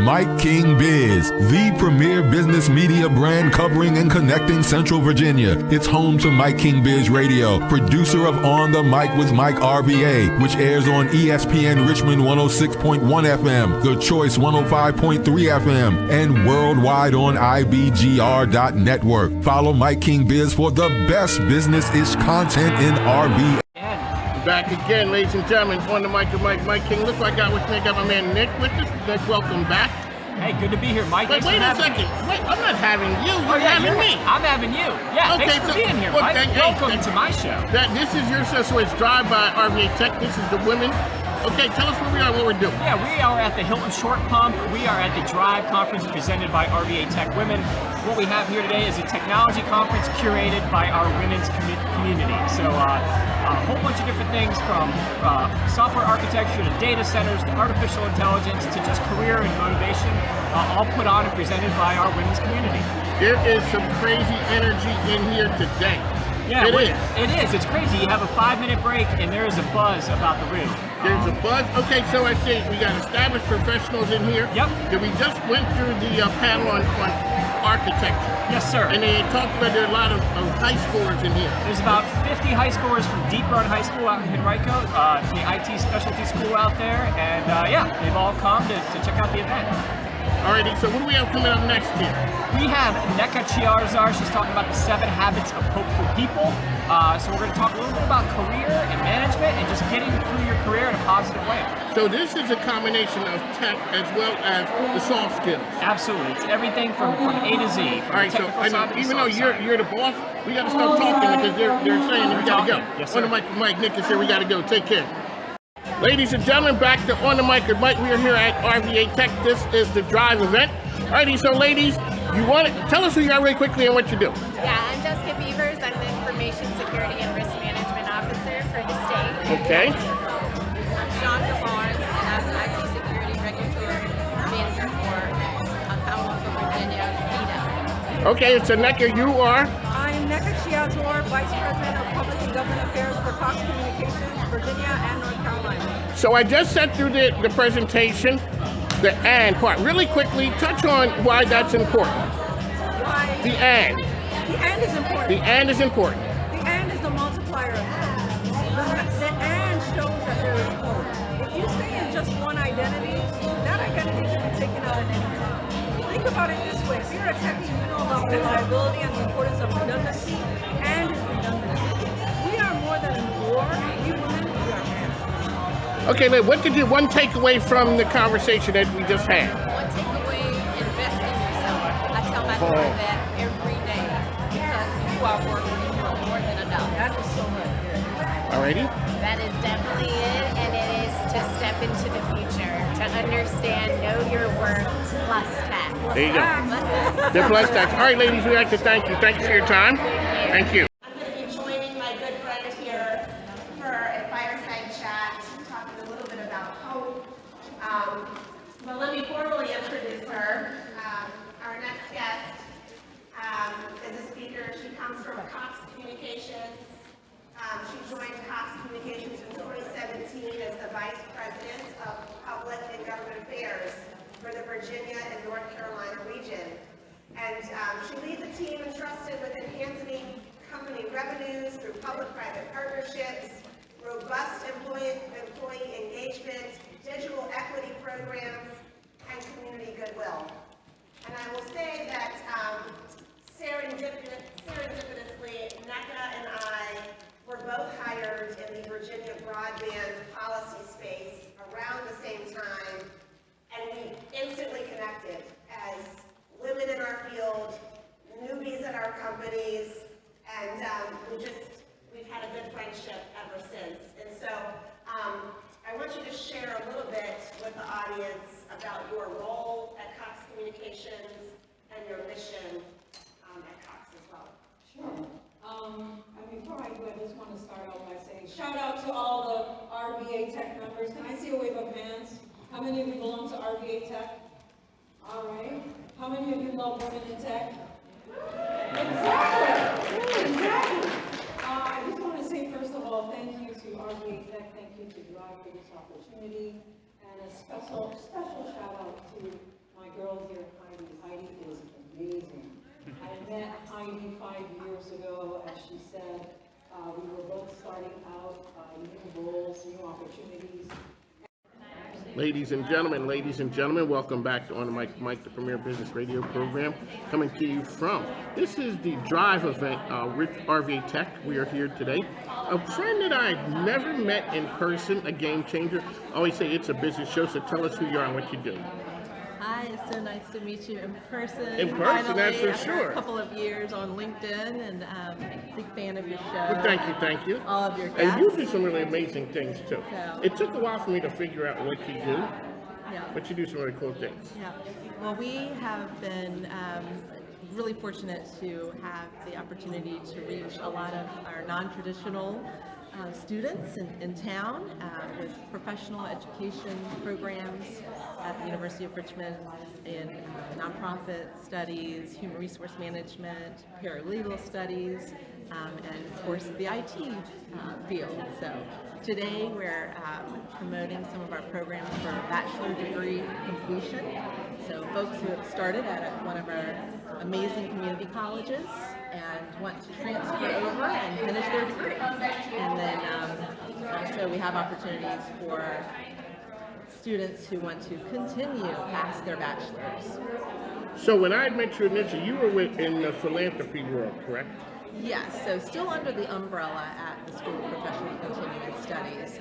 Mike King Biz, the premier business media brand covering and connecting Central Virginia. It's home to Mike King Biz Radio, producer of On the Mic with Mike RVA, which airs on ESPN Richmond 106.1 FM, The Choice 105.3 FM, and worldwide on IBGR.network. Follow Mike King Biz for the best business-ish content in RV. Back again, ladies and gentlemen, on the mic with Mike King. Look like I got my man Nick with us. Nick, welcome back. Hey, good to be here, Mike. Wait a second. Wait, I'm not having you. You're having me. I'm having you. Yeah, okay, thanks for being here, Mike. Welcome to my show. This is your show, so it's Drive by RVA Tech. This is the women. Okay, tell us where we are, what we're doing. Yeah, we are at the Hilton Short Pump. We are at the Drive conference presented by RVA Tech Women. What we have here today is a technology conference curated by our women's community. So a whole bunch of different things from software architecture to data centers to artificial intelligence to just career and motivation, all put on and presented by our women's community. There is some crazy energy in here today. Yeah, it is. It's crazy. You have a 5-minute break and there is a buzz about the room. There's a buzz. Okay, so I see we got established professionals in here. Yep. We just went through the panel on architecture. Yes, sir. And they talked about there are a lot of high schoolers in here. There's about 50 high schoolers from Deep Run High School out in Henrico, the IT specialty school out there, and yeah, they've all come to check out the event. Alrighty, so what do we have coming up next here? We have Neka Chiarzar. She's talking about the 7 habits of hopeful people. So we're going to talk a little bit about career and management and just getting through your career in a positive way. So this is a combination of tech as well as the soft skills. Absolutely. It's everything from A to Z. Alright, so I know, even though you're the boss, we got to start talking because they're saying we got to go. Yes, on the mic with Mike, Nick is here, we got to go. Take care. Ladies and gentlemen, back to On the Mic with Mike. We are here at RVA Tech. This is the Drive event. Alrighty, so ladies, you want to tell us who you are really quickly and what you do. Yeah, I'm Jessica Beavers. I'm the Information Security and Risk Management Officer for the state. Okay. I'm Shonda Barnes, and I'm the IT Security Regulatory Manager for Commonwealth of Virginia, VETA. Okay, so Neka, you are? I'm Neka Chiarzar, Vice President of Public and Government Affairs for Cox Communications, Virginia and North Carolina. So I just sent through the presentation, the and part. Really quickly, touch on why that's important. Why? The and. The and is important. The and is important. The and is the multiplier. The and shows that there is hope. If you stay in just one identity, that identity can be taken out at any time. Think about it this way. If you're a techie, you know about reliability and the importance of redundancy and redundancy. We are more than a war. We women, we are men. Okay, what did you, one takeaway from the conversation that we just had? One takeaway, invest in yourself. I tell my daughter that every day because you are worth more than $1. That is so much. Alrighty. That is definitely it, and it is to step into the future, to understand, know your worth, plus tax. There you go. The plus tax. All right, ladies, we'd like to thank you. Thank you for your time. Thank you. I'm going to be joining my good friend here for a fireside chat, talking a little bit about hope. But let me formally introduce her. Our next guest is a speaker. She comes from Cox Communications. She joined Cox Communications in 2017 as the Vice President of Public and Government Affairs for the Virginia and North Carolina region. And she leads a team entrusted with enhancing company revenues through public-private partnerships, robust employee engagement, digital equity programs, and community goodwill. And I will say that serendipitously, Neka and I were both hired in the Virginia broadband policy space around the same time, and we instantly connected as women in our field, newbies at our companies, and we've had a good friendship ever since. And so I want you to share a little bit with the audience about your role at Cox Communications and your mission at Cox as well. Sure. Before I do, I just want to start out by saying shout out to all the RVA Tech members. Can I see a wave of hands? How many of you belong to RVA Tech? All right. How many of you love women in tech? Exactly. I just want to say, first of all, thank you to RVA Tech. Thank you to Drive for this opportunity. And a special shout out to roles, new opportunities. Ladies and gentlemen, welcome back to On the Mike, the premier business radio program, coming to you from, this is the Drive event with RVA Tech. We are here today. A friend that I've never met in person, a game changer. I always say it's a business show, so tell us who you are and what you do. Hi, it's so nice to meet you in person. In person, finally, that's for after sure. A couple of years on LinkedIn, and big fan of your show. Well, thank you. All of your guests. And you do some really amazing things too. So- It took a while for me to figure out what you do, Yeah. but you do some really cool things. Yeah. Well, we have been really fortunate to have the opportunity to reach a lot of our non-traditional students in town with professional education programs at the University of Richmond in nonprofit studies, human resource management, paralegal studies, and of course the IT field. So today we're promoting some of our programs for bachelor degree completion. So folks who have started at one of our amazing community colleges and want to transfer over and finish their degree. And then so we have opportunities for students who want to continue past their bachelor's. So when I met you initially, you were in the philanthropy world, correct? Yes, so still under the umbrella at the School of Professional Continuing Studies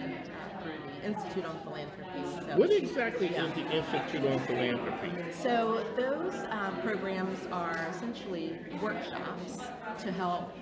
and through the Institute on Philanthropy. So What exactly is the Institute on Philanthropy? So those programs are essentially workshops to help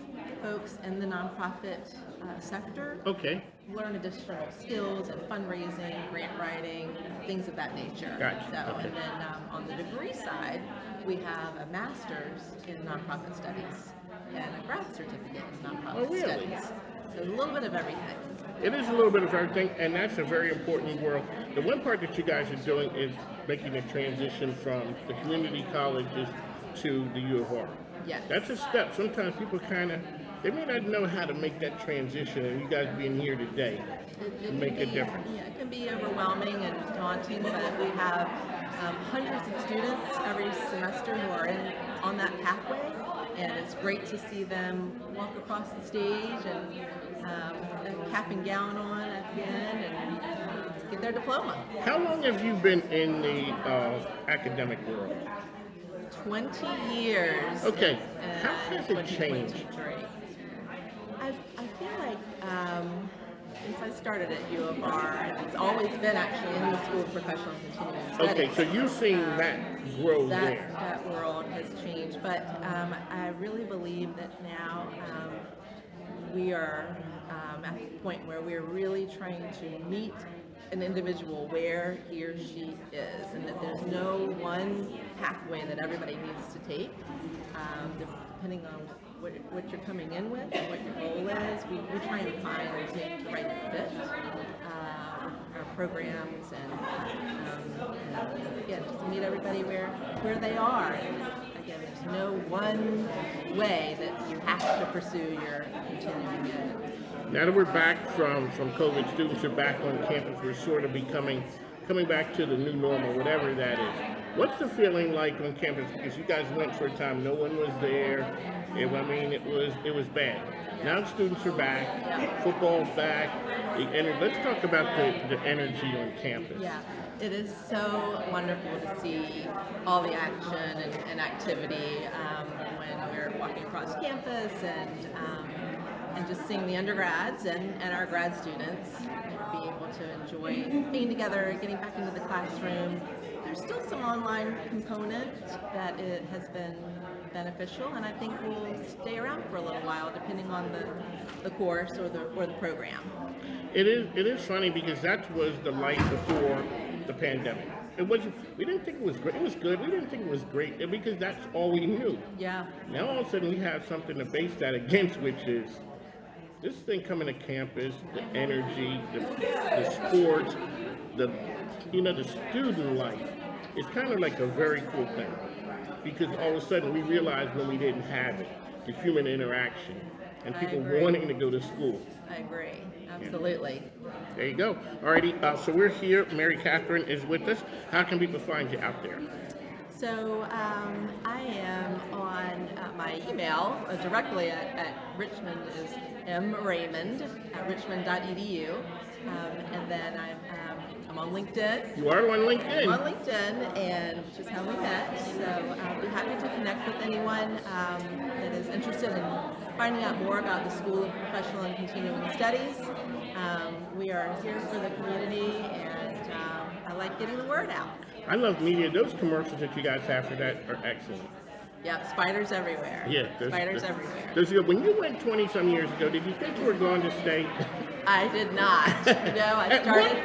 folks in the nonprofit sector Okay, learn additional skills and fundraising, grant writing, things of that nature. Gotcha. So, Okay. and then on the degree side, we have a master's in nonprofit studies and a grad certificate in nonprofit Oh, really? studies. So a little bit of everything. it is a little bit of everything, and that's a very important world. The one part that you guys are doing is making a transition from the community colleges to the U of R. Yes. That's a step. Sometimes people they may not know how to make that transition, and you guys being here today It make can a be- difference. Yeah, it can be overwhelming and daunting, but we have hundreds of students every semester who are on that pathway, and it's great to see them walk across the stage and a cap and gown on at the end and get their diploma. How long have you been in the academic world? 20 years. Okay, in how has it 2023. changed? I feel like since I started at U of R, it's always been actually in the School of Professional Continuing Studies. Okay, so you've seen that grow there. That world has changed, but I really believe that now we are at the point where we're really trying to meet an individual where he or she is, and that there's no one pathway that everybody needs to take, depending on what you're coming in with and what your goal is. We try and find and take the right fit, our programs, and again, just meet everybody where they are. And again, there's no one way that you have to pursue your continuing ed. Now that we're back from COVID, students are back on campus. We're sort of coming back to the new normal, whatever that is. What's the feeling like on campus? Because you guys went for a time, no one was there. It was bad. Now students are back, football's back. Let's talk about the energy on campus. Yeah, it is so wonderful to see all the action and activity when we're walking across campus and just seeing the undergrads and our grad students be able to enjoy being together, getting back into the classroom. There's still some online component that it has been beneficial, and I think will stay around for a little while, depending on the course or the program. It is funny because that was the life before the pandemic. We didn't think it was great. It was good. We didn't think it was great because that's all we knew. Yeah. Now all of a sudden we have something to base that against, which is this thing coming to campus, the energy, the sports, the student life. It's kind of like a very cool thing because all of a sudden we realized when we didn't have it, the human interaction and people wanting to go to school. I agree. Absolutely. There you go. Alrighty, so we're here. Mary Catherine is with us. How can people find you out there? So I am on my email directly at Richmond is mraymond@richmond.edu, and then I'm on LinkedIn. You are on LinkedIn. I'm on LinkedIn, and which is how we met. So I'll be happy to connect with anyone that is interested in finding out more about the School of Professional and Continuing Studies. We are here for the community, and I like getting the word out. I love media. Those commercials that you guys have for that are excellent. Yep, spiders everywhere. Yeah, spiders everywhere. When you went 20-some years ago, did you think you were going to stay? I did not. No, I started.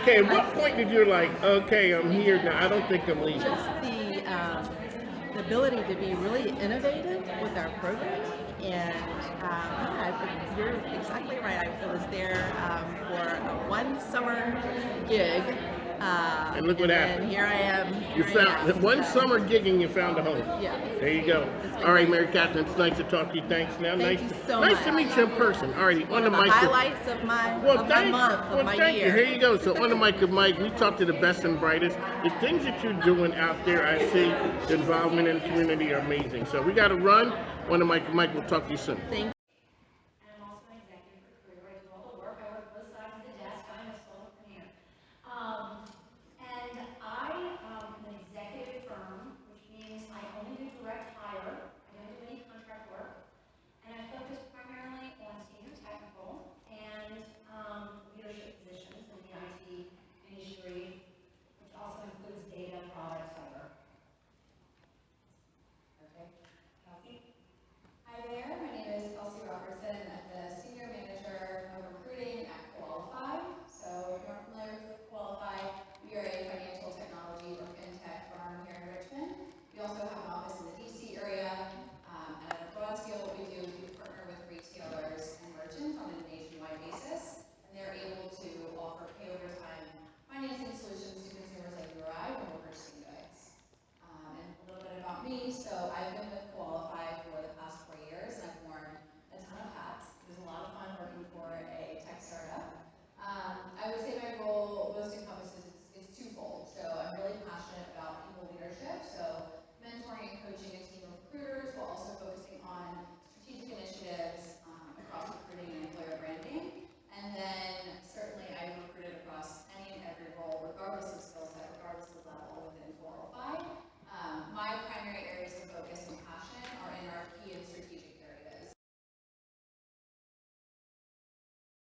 At what point did you like, okay, I'm here now, I don't think I'm leaving? Just the ability to be really innovative with our programming, and you're exactly right. I was there for a one summer gig. And look what happened. Here I am. You found one summer gig and you found a home. Yeah. There you go. All right, Mary Catherine, it's nice to talk to you. Thanks. Now, Thank you so nice much. to meet you in person. All righty, on the mic. Highlights of my month, of my thank year. you. Here you go. So on the mic with Mike, we talk to the best and brightest. The things that you're doing out there, I see the involvement in the community are amazing. So we got to run. On the mic with Mike, we'll talk to you soon. Thank